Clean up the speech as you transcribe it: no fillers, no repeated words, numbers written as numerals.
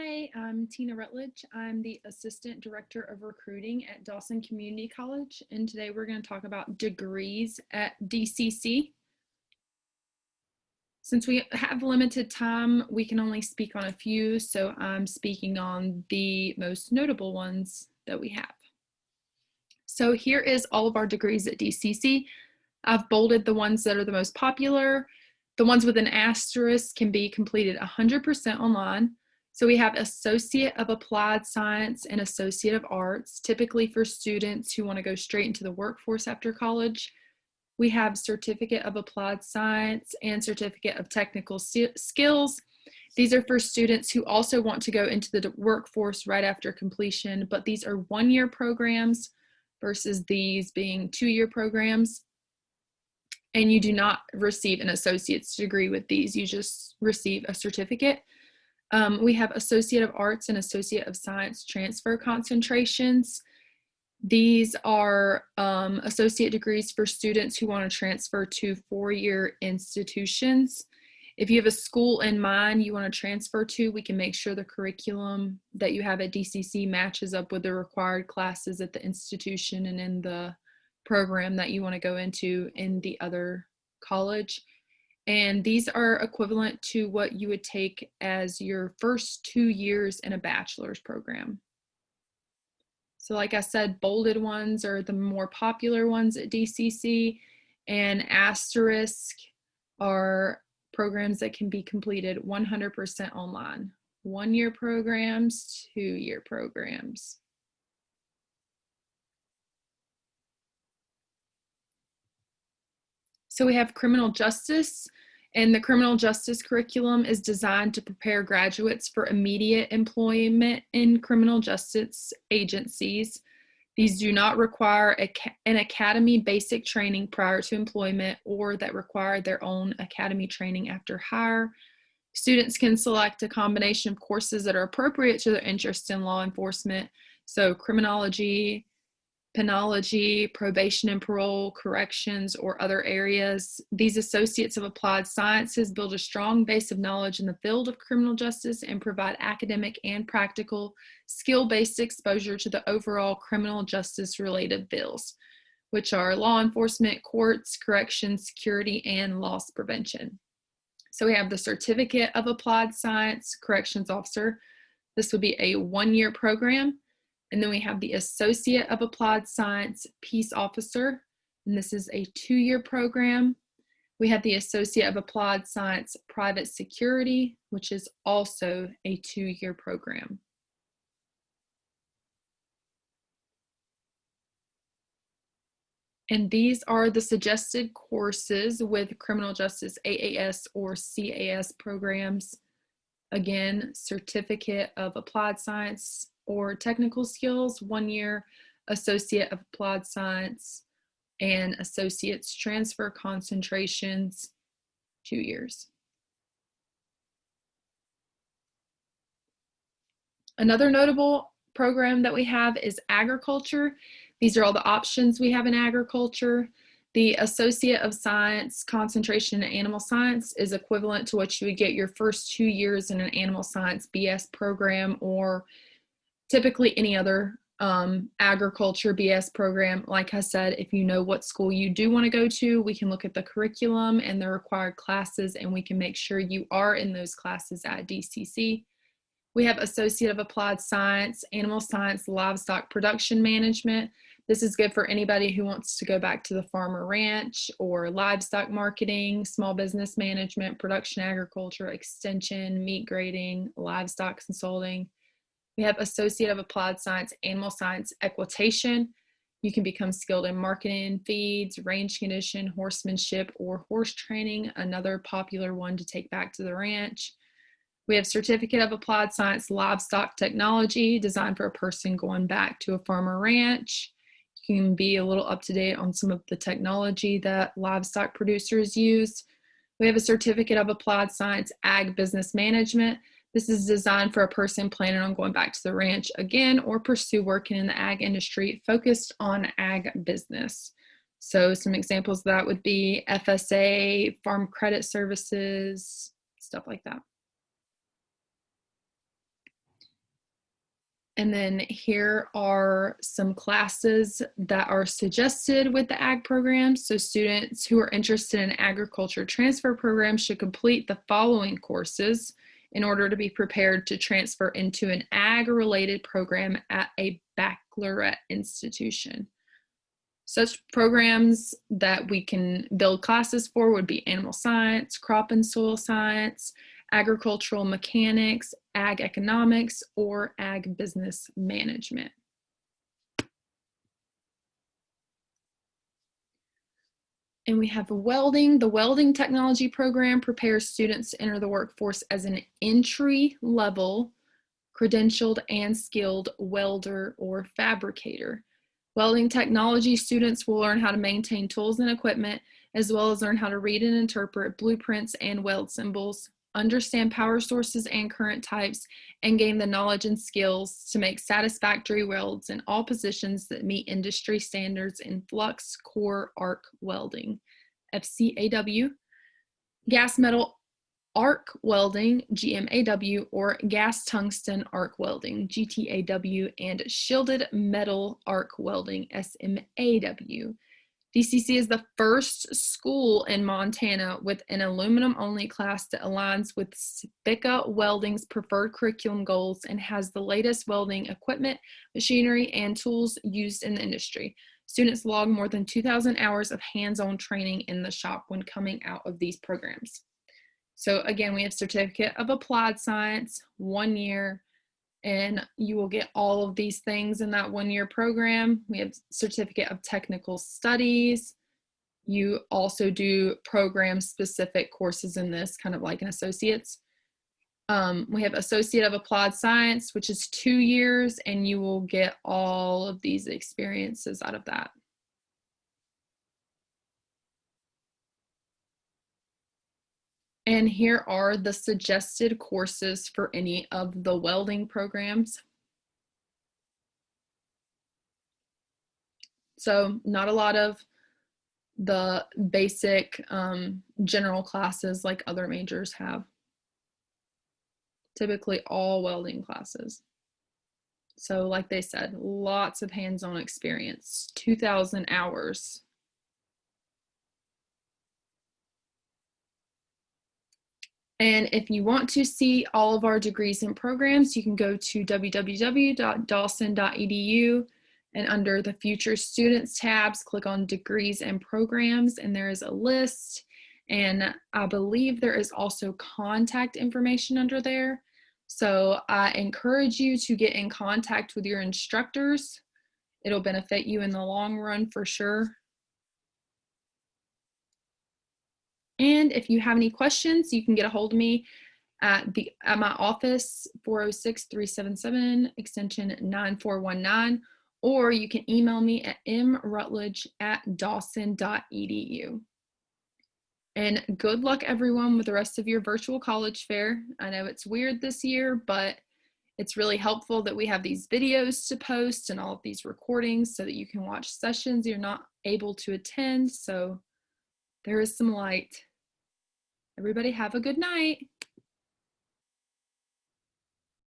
Hi, I'm Tina Rutledge. I'm the Assistant Director of Recruiting at Dawson Community College, and today we're going to talk about degrees at DCC. Since we have limited time, we can only speak on a few, so I'm speaking on the most notable ones that we have. So here is all of our degrees at DCC. I've bolded the ones that are the most popular. The ones with an asterisk can be completed 100% online. So we have Associate of Applied Science and Associate of Arts, typically for students who want to go straight into the workforce after college. We have Certificate of Applied Science and Certificate of Technical Skills. These are for students who also want to go into the workforce right after completion, but these are one-year programs versus these being two-year programs. And you do not receive an associate's degree with these, you just receive a certificate. We have Associate of Arts and Associate of Science transfer concentrations. These are associate degrees for students who want to transfer to four-year institutions. If you have a school in mind you want to transfer to, we can make sure the curriculum that you have at DCC matches up with the required classes at the institution and in the program that you want to go into in the other college. And these are equivalent to what you would take as your first 2 years in a bachelor's program. So like I said, bolded ones are the more popular ones at DCC, and asterisk are programs that can be completed 100% online. One-year programs, two-year programs. So we have criminal justice, and the criminal justice curriculum is designed to prepare graduates for immediate employment in criminal justice agencies. These do not require an academy basic training prior to employment or that require their own academy training after hire. Students can select a combination of courses that are appropriate to their interest in law enforcement, so criminology, penology, probation and parole, corrections, or other areas. These associates of applied sciences build a strong base of knowledge in the field of criminal justice and provide academic and practical skill-based exposure to the overall criminal justice related fields, which are law enforcement, courts, corrections, security, and loss prevention. So we have the Certificate of Applied Science Corrections Officer. This would be a one-year program. And then we have the Associate of Applied Science Peace Officer, and this is a two-year program. We have the Associate of Applied Science Private Security, which is also a two-year program. And these are the suggested courses with criminal justice AAS or CAS programs. Again, Certificate of Applied Science or Technical Skills, 1 year, Associate of Applied Science, and Associate's Transfer Concentrations, 2 years. Another notable program that we have is agriculture. These are all the options we have in agriculture. The Associate of Science concentration in animal science is equivalent to what you would get your first 2 years in an animal science BS program, or typically any other agriculture BS program. Like I said, if you know what school you do want to go to, we can look at the curriculum and the required classes, and we can make sure you are in those classes at DCC. We have Associate of Applied Science, Animal Science, Livestock Production Management. This is good for anybody who wants to go back to the farm or ranch, or livestock marketing, small business management, production agriculture, extension, meat grading, livestock consulting. We have Associate of Applied Science, Animal Science Equitation. You can become skilled in marketing, feeds, range condition, horsemanship, or horse training, another popular one to take back to the ranch. We have Certificate of Applied Science, Livestock Technology, designed for a person going back to a farm or ranch. You can be a little up to date on some of the technology that livestock producers use. We have a Certificate of Applied Science, Ag Business Management. This is designed for a person planning on going back to the ranch again or pursue working in the ag industry focused on ag business. So some examples of that would be FSA, farm credit services, stuff like that. And then here are some classes that are suggested with the ag program. So students who are interested in agriculture transfer programs should complete the following courses in order to be prepared to transfer into an ag-related program at a baccalaureate institution. Such programs that we can build classes for would be animal science, crop and soil science, agricultural mechanics, ag economics, or ag business management. And we have welding. The welding technology program prepares students to enter the workforce as an entry-level, credentialed and skilled welder or fabricator. Welding technology students will learn how to maintain tools and equipment, as well as learn how to read and interpret blueprints and weld symbols, understand power sources and current types, and gain the knowledge and skills to make satisfactory welds in all positions that meet industry standards in flux core arc welding, FCAW, gas metal arc welding, GMAW, or gas tungsten arc welding, GTAW, and shielded metal arc welding, SMAW. DCC is the first school in Montana with an aluminum-only class that aligns with Spica Welding's preferred curriculum goals and has the latest welding equipment, machinery, and tools used in the industry. Students log more than 2,000 hours of hands-on training in the shop when coming out of these programs. So again, we have Certificate of Applied Science, 1 year, and you will get all of these things in that 1 year program. We have Certificate of Technical Studies. You also do program specific courses in this, kind of like an associate's. We have Associate of Applied Science, which is 2 years, and you will get all of these experiences out of that. And here are the suggested courses for any of the welding programs. So not a lot of the basic general classes like other majors have. Typically all welding classes. So like they said, lots of hands-on experience, 2,000 hours. And if you want to see all of our degrees and programs, you can go to www.dawson.edu, and under the Future Students tabs, click on Degrees and Programs, and there is a list. And I believe there is also contact information under there. So I encourage you to get in contact with your instructors. It'll benefit you in the long run for sure. And if you have any questions, you can get a hold of me at my office, 406-377 extension 9419, or you can email me at mrutledge@dawson.edu. And good luck everyone with the rest of your virtual college fair. I know it's weird this year, but it's really helpful that we have these videos to post and all of these recordings so that you can watch sessions you're not able to attend. So there is some light. Everybody have a good night.